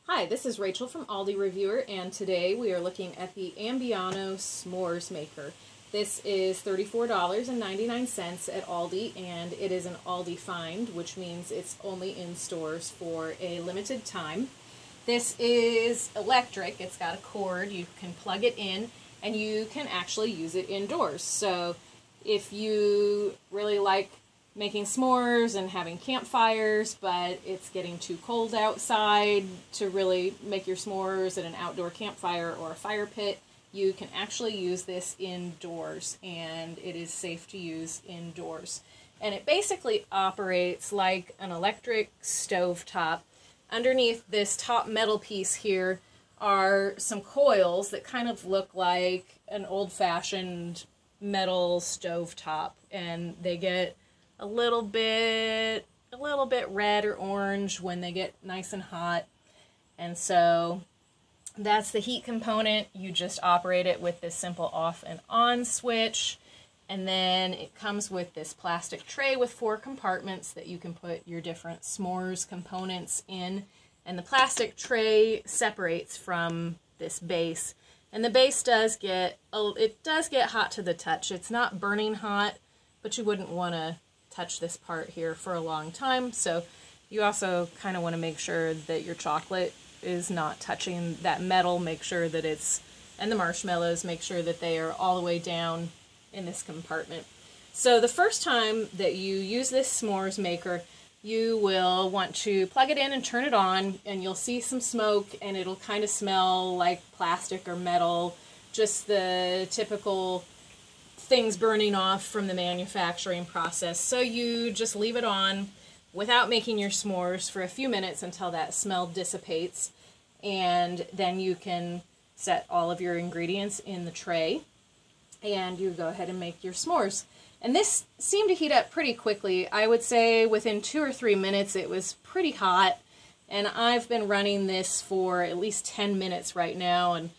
Hi, this is Rachel from Aldi Reviewer, and today we are looking at the Ambiano S'mores Maker. This is $34.99 at Aldi, and it is an Aldi find, which means it's only in stores for a limited time. This is electric. It's got a cord. You can plug it in, and you can actually use it indoors. So if you really like making s'mores and having campfires, but it's getting too cold outside to really make your s'mores at an outdoor campfire or a fire pit, you can actually use this indoors, and it is safe to use indoors. And it basically operates like an electric stove top. Underneath this top metal piece here are some coils that kind of look like an old-fashioned metal stove top, and they get a little bit red or orange when they get nice and hot. And so that's the heat component. You just operate it with this simple off and on switch. And then it comes with this plastic tray with 4 compartments that you can put your different s'mores components in. And the plastic tray separates from this base. And the base does get hot to the touch. It's not burning hot, but you wouldn't want to touch this part here for a long time. So you also kind of want to make sure that your chocolate is not touching that metal. Make sure that and the marshmallows, make sure that they are all the way down in this compartment. So the first time that you use this s'mores maker, you will want to plug it in and turn it on, and you'll see some smoke, and it'll kind of smell like plastic or metal, just the typical things burning off from the manufacturing process. So you just leave it on without making your s'mores for a few minutes until that smell dissipates, and then you can set all of your ingredients in the tray and you go ahead and make your s'mores. And this seemed to heat up pretty quickly. I would say within 2 or 3 minutes it was pretty hot, and I've been running this for at least 10 minutes right now, and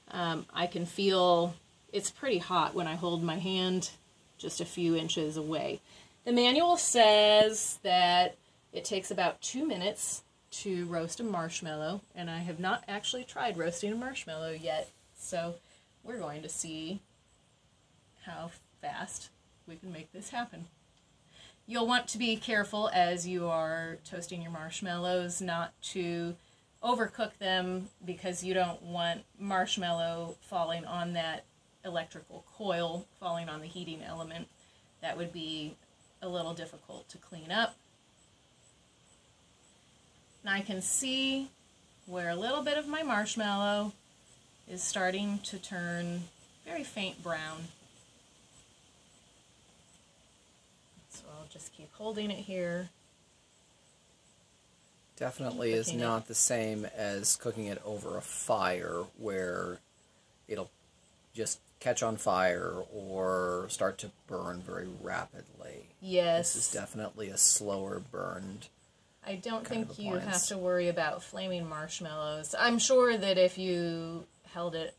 I can feel it's pretty hot when I hold my hand just a few inches away. The manual says that it takes about 2 minutes to roast a marshmallow, and I have not actually tried roasting a marshmallow yet, so we're going to see how fast we can make this happen. You'll want to be careful as you are toasting your marshmallows not to overcook them, because you don't want marshmallow falling on that electrical coil, falling on the heating element. That would be a little difficult to clean up. And I can see where a little bit of my marshmallow is starting to turn very faint brown. So I'll just keep holding it here. Definitely is not the same as cooking it over a fire, where it'll just catch on fire or start to burn very rapidly. Yes. This is definitely a slower burned. I don't think you have to worry about flaming marshmallows. I'm sure that if you held it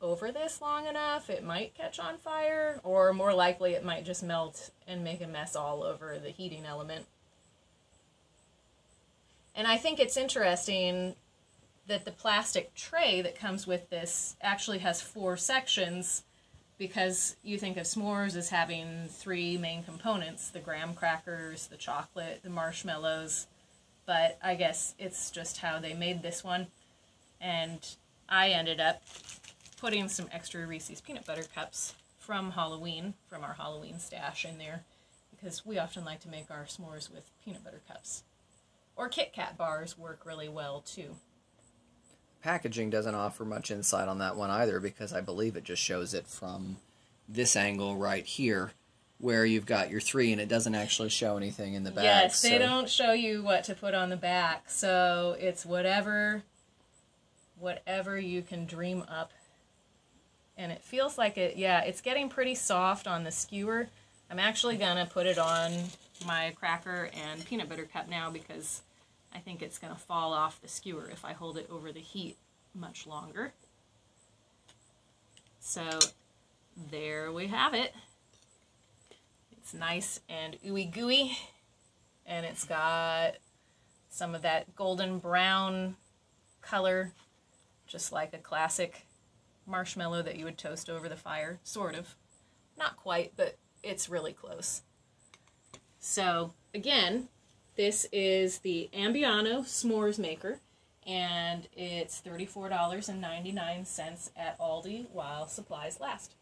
over this long enough, it might catch on fire, or more likely it might just melt and make a mess all over the heating element. And I think it's interesting that the plastic tray that comes with this actually has 4 sections, because you think of s'mores as having 3 main components: the graham crackers, the chocolate, the marshmallows. But I guess it's just how they made this one. And I ended up putting some extra Reese's peanut butter cups from Halloween, from our Halloween stash, in there, because we often like to make our s'mores with peanut butter cups. Or Kit Kat bars work really well too. Packaging doesn't offer much insight on that one either, because I believe it just shows it from this angle right here, where you've got your 3, and it doesn't actually show anything in the back. Yes, they don't show you what to put on the back, so it's whatever you can dream up. And it feels like it's getting pretty soft on the skewer. I'm actually gonna put it on my cracker and peanut butter cup now, because I think it's gonna fall off the skewer if I hold it over the heat much longer. So there we have it. It's nice and ooey gooey, and it's got some of that golden brown color, just like a classic marshmallow that you would toast over the fire, sort of. Not quite, but it's really close. So, again, this is the Ambiano S'mores Maker, and it's $34.99 at Aldi while supplies last.